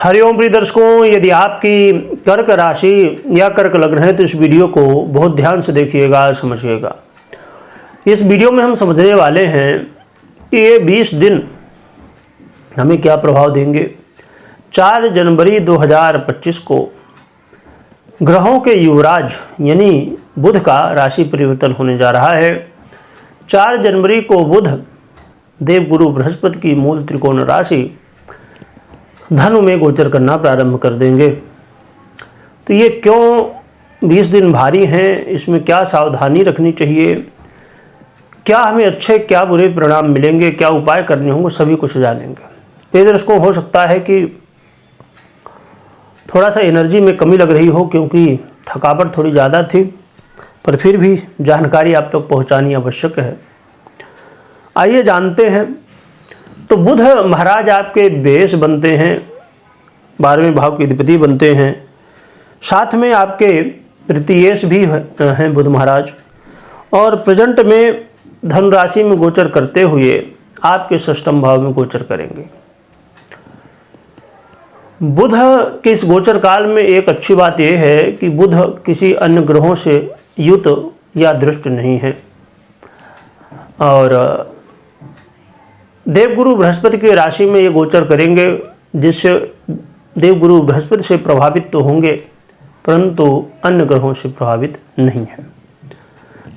हरिओम प्रिय दर्शकों, यदि आपकी कर्क राशि या कर्क लग्न है तो इस वीडियो को बहुत ध्यान से देखिएगा, समझिएगा। इस वीडियो में हम समझने वाले हैं कि ये 20 दिन हमें क्या प्रभाव देंगे। 4 जनवरी 2025 को ग्रहों के युवराज यानी बुध का राशि परिवर्तन होने जा रहा है। 4 जनवरी को बुध देवगुरु बृहस्पति की मूल त्रिकोण राशि धनु में गोचर करना प्रारंभ कर देंगे। तो ये क्यों 20 दिन भारी हैं, इसमें क्या सावधानी रखनी चाहिए, क्या हमें अच्छे क्या बुरे परिणाम मिलेंगे, क्या उपाय करने होंगे, सभी कुछ जानेंगे। प्रिय दर्शकों, हो सकता है कि थोड़ा सा एनर्जी में कमी लग रही हो क्योंकि थकावट थोड़ी ज़्यादा थी, पर फिर भी जानकारी आप तक पहुंचानी आवश्यक है। आइए जानते हैं। तो बुध महाराज आपके बेस बनते हैं, 12वें भाव के अधिपति बनते हैं, साथ में आपके तृतीयेश भी हैं बुध महाराज, और प्रेजेंट में धनु राशि में गोचर करते हुए आपके षष्ठम भाव में गोचर करेंगे। बुध के इस गोचर काल में एक अच्छी बात यह है कि बुध किसी अन्य ग्रहों से युत या दृष्ट नहीं है, और देवगुरु बृहस्पति की राशि में ये गोचर करेंगे, जिससे देवगुरु बृहस्पति से प्रभावित तो होंगे परंतु अन्य ग्रहों से प्रभावित नहीं है,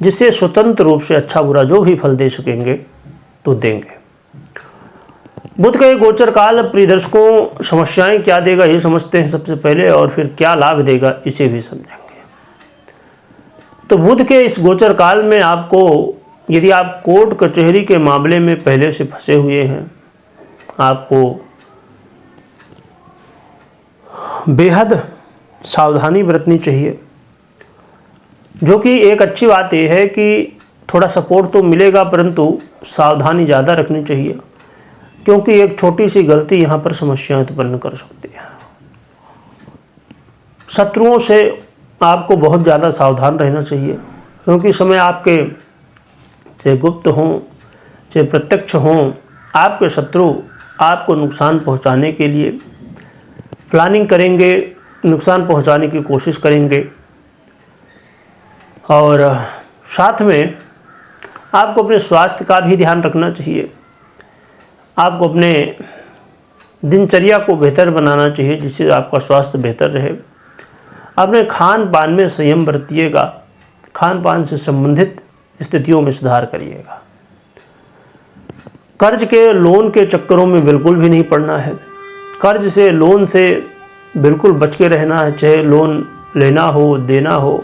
जिससे स्वतंत्र रूप से अच्छा बुरा जो भी फल दे सकेंगे तो देंगे। बुध का ये गोचर काल प्रिय दर्शकों समस्याएं क्या देगा ये समझते हैं सबसे पहले, और फिर क्या लाभ देगा इसे भी समझेंगे। तो बुध के इस गोचर काल में आपको, यदि आप कोर्ट कचहरी के मामले में पहले से फंसे हुए हैं, आपको बेहद सावधानी बरतनी चाहिए। जो कि एक अच्छी बात यह है कि थोड़ा सपोर्ट तो मिलेगा परंतु सावधानी ज़्यादा रखनी चाहिए, क्योंकि एक छोटी सी गलती यहाँ पर समस्याएं उत्पन्न कर सकती है। शत्रुओं से आपको बहुत ज़्यादा सावधान रहना चाहिए, क्योंकि समय आपके चाहे गुप्त हों चाहे प्रत्यक्ष हों, आपके शत्रु आपको नुकसान पहुंचाने के लिए प्लानिंग करेंगे, नुकसान पहुंचाने की कोशिश करेंगे। और साथ में आपको अपने स्वास्थ्य का भी ध्यान रखना चाहिए। आपको अपने दिनचर्या को बेहतर बनाना चाहिए, जिससे आपका स्वास्थ्य बेहतर रहे। अपने खान पान में संयम बरतिएगा, खान पान से संबंधित स्थितियों में सुधार करिएगा। कर्ज के लोन के चक्करों में बिल्कुल भी नहीं पड़ना है। कर्ज से लोन से बिल्कुल बच के रहना है, चाहे लोन लेना हो देना हो,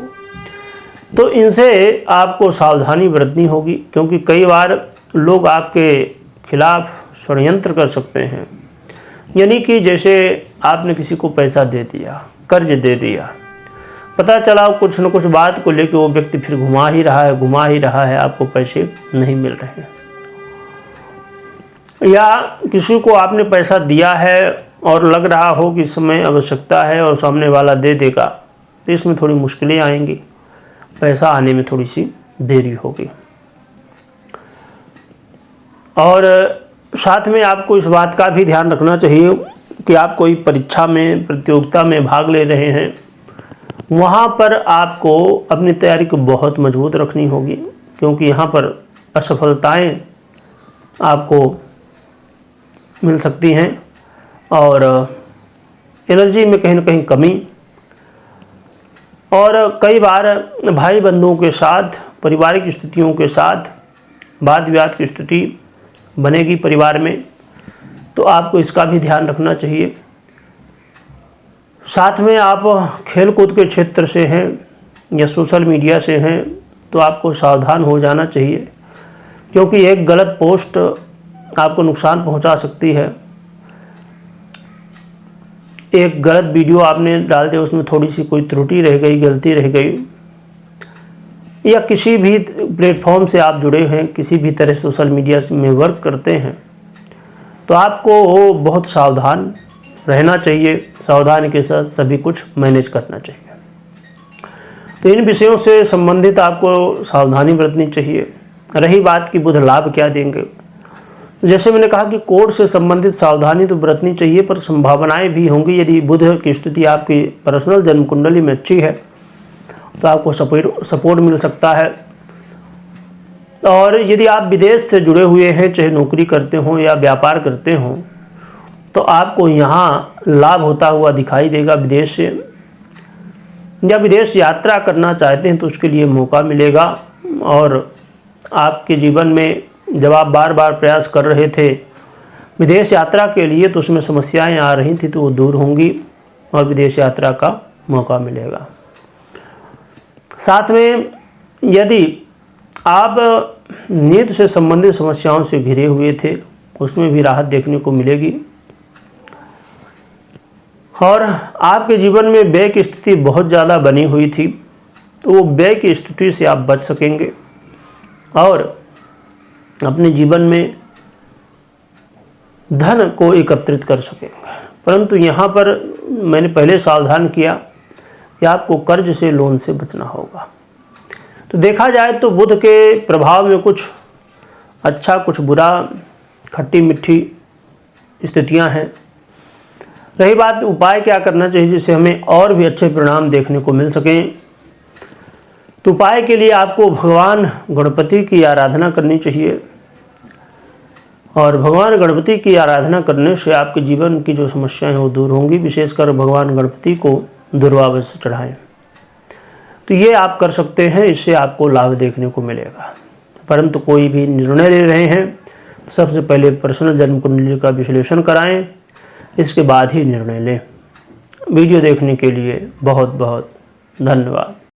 तो इनसे आपको सावधानी बरतनी होगी, क्योंकि कई बार लोग आपके खिलाफ षड्यंत्र कर सकते हैं। यानी कि जैसे आपने किसी को पैसा दे दिया, कर्ज दे दिया, पता चला कुछ न कुछ बात को लेकर वो व्यक्ति फिर घुमा ही रहा है, आपको पैसे नहीं मिल रहे हैं। या किसी को आपने पैसा दिया है और लग रहा हो कि इस समय आवश्यकता है और सामने वाला दे देगा, तो इसमें थोड़ी मुश्किलें आएंगी, पैसा आने में थोड़ी सी देरी होगी। और साथ में आपको इस बात का भी ध्यान रखना चाहिए कि आप कोई परीक्षा में, प्रतियोगिता में भाग ले रहे हैं, वहाँ पर आपको अपनी तैयारी को बहुत मजबूत रखनी होगी, क्योंकि यहाँ पर असफलताएं आपको मिल सकती हैं और एनर्जी में कहीं ना कहीं कमी, और कई बार भाई बंधुओं के साथ, पारिवारिक स्थितियों के साथ वाद विवाद की स्थिति बनेगी परिवार में, तो आपको इसका भी ध्यान रखना चाहिए। साथ में आप खेल कूद के क्षेत्र से हैं या सोशल मीडिया से हैं, तो आपको सावधान हो जाना चाहिए, क्योंकि एक गलत पोस्ट आपको नुकसान पहुंचा सकती है। एक गलत वीडियो आपने डाल दिया, उसमें थोड़ी सी कोई त्रुटि रह गई, गलती रह गई, या किसी भी प्लेटफॉर्म से आप जुड़े हैं, किसी भी तरह सोशल मीडिया में वर्क करते हैं, तो आपको बहुत सावधान रहना चाहिए। सावधानी के साथ सभी कुछ मैनेज करना चाहिए। तो इन विषयों से संबंधित आपको सावधानी बरतनी चाहिए। रही बात कि बुध लाभ क्या देंगे, जैसे मैंने कहा कि कोर्ट से संबंधित सावधानी तो बरतनी चाहिए, पर संभावनाएं भी होंगी। यदि बुध की स्थिति आपकी पर्सनल जन्म कुंडली में अच्छी है तो आपको सपोर्ट मिल सकता है। और यदि आप विदेश से जुड़े हुए हैं, चाहे नौकरी करते हों या व्यापार करते हों, तो आपको यहाँ लाभ होता हुआ दिखाई देगा। विदेश से या विदेश यात्रा करना चाहते हैं तो उसके लिए मौका मिलेगा। और आपके जीवन में जब आप बार बार प्रयास कर रहे थे विदेश यात्रा के लिए, तो उसमें समस्याएं आ रही थी, तो वो दूर होंगी और विदेश यात्रा का मौका मिलेगा। साथ में यदि आप नींद से संबंधित समस्याओं से घिरे हुए थे, उसमें भी राहत देखने को मिलेगी। और आपके जीवन में व्यय की स्थिति बहुत ज़्यादा बनी हुई थी, तो वो व्यय की स्थिति से आप बच सकेंगे और अपने जीवन में धन को एकत्रित कर सकेंगे। परंतु यहाँ पर मैंने पहले सावधान किया कि आपको कर्ज से, लोन से बचना होगा। तो देखा जाए तो बुध के प्रभाव में कुछ अच्छा कुछ बुरा, खट्टी मीठी स्थितियाँ हैं। रही बात उपाय क्या करना चाहिए जिससे हमें और भी अच्छे परिणाम देखने को मिल सकें, तो उपाय के लिए आपको भगवान गणपति की आराधना करनी चाहिए। और भगवान गणपति की आराधना करने से आपके जीवन की जो समस्याएं हैं वो दूर होंगी। विशेषकर भगवान गणपति को दुर्वावश्य चढ़ाएं, तो ये आप कर सकते हैं, इससे आपको लाभ देखने को मिलेगा। परंतु कोई भी निर्णय ले रहे हैं तो सबसे पहले पर्सनल जन्म कुंडली का विश्लेषण कराएं, इसके बाद ही निर्णय लें। वीडियो देखने के लिए बहुत बहुत धन्यवाद।